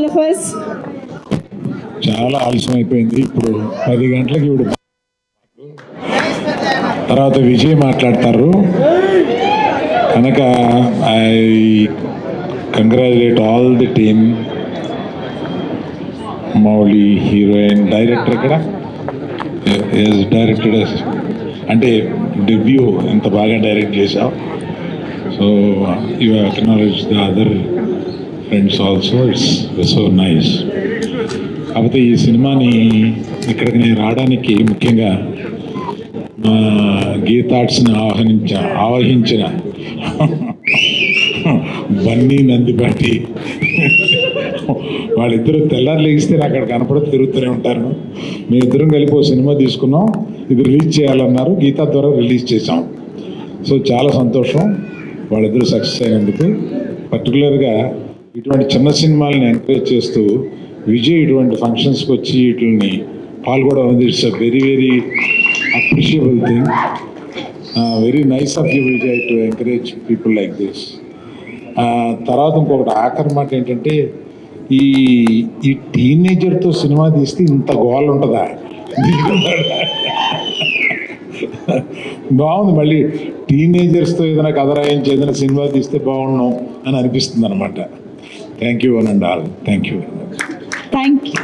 all of us. చాలా ఆలస్యం అయిపోయింది. ఇప్పుడు 10 గంటలకి ఇప్పుడు తర్వాత విజయ్ మాట్లాడతారు కనుక I congratulate all the team. Mouli heroine, director ఇక్కడ డైరెక్టెడ్ అంటే డెబ్యూ ఎంత బాగా డైరెక్ట్ చేశావు. So you acknowledge the other friends also, it's so nice. కాకపోతే ఈ సినిమాని ఇక్కడికి నేను రావడానికి ముఖ్యంగా గీతార్ట్స్ని ఆవహించిన బన్నీ నందిపాటి వాళ్ళిద్దరూ తెల్లారు లెగిస్తే నాకు అక్కడ కనపడి తిరుగుతూనే ఉంటారు. మీ ఇద్దరం కలిపి ఓ సినిమా తీసుకున్నాం, ఇది రిలీజ్ చేయాలన్నారు, గీతా ద్వారా రిలీజ్ చేసాం. సో చాలా సంతోషం వాళ్ళిద్దరూ సక్సెస్ అయినందుకు. పర్టికులర్గా ఇటువంటి చిన్న సినిమాలని ఎంకరేజ్ చేస్తూ విజయ్ ఇటువంటి ఫంక్షన్స్కి వచ్చి వీటిని పాల్గొనడం, it's a very very appreciable thing. Very nice of you Vijay to encourage people like this. తర్వాత ఇంకొకటి ఆఖరి మాట ఏంటంటే, ఈ టీనేజర్తో సినిమా తీస్తే ఇంత గోల్ ఉంటుందా? బాగుంది. మళ్ళీ టీనేజర్స్తో ఏదైనా కథ రాయించి ఏదైనా సినిమా తీస్తే బాగున్నాం అని అనిపిస్తుంది అనమాట. Thank you one and all. Thank you. Thank you.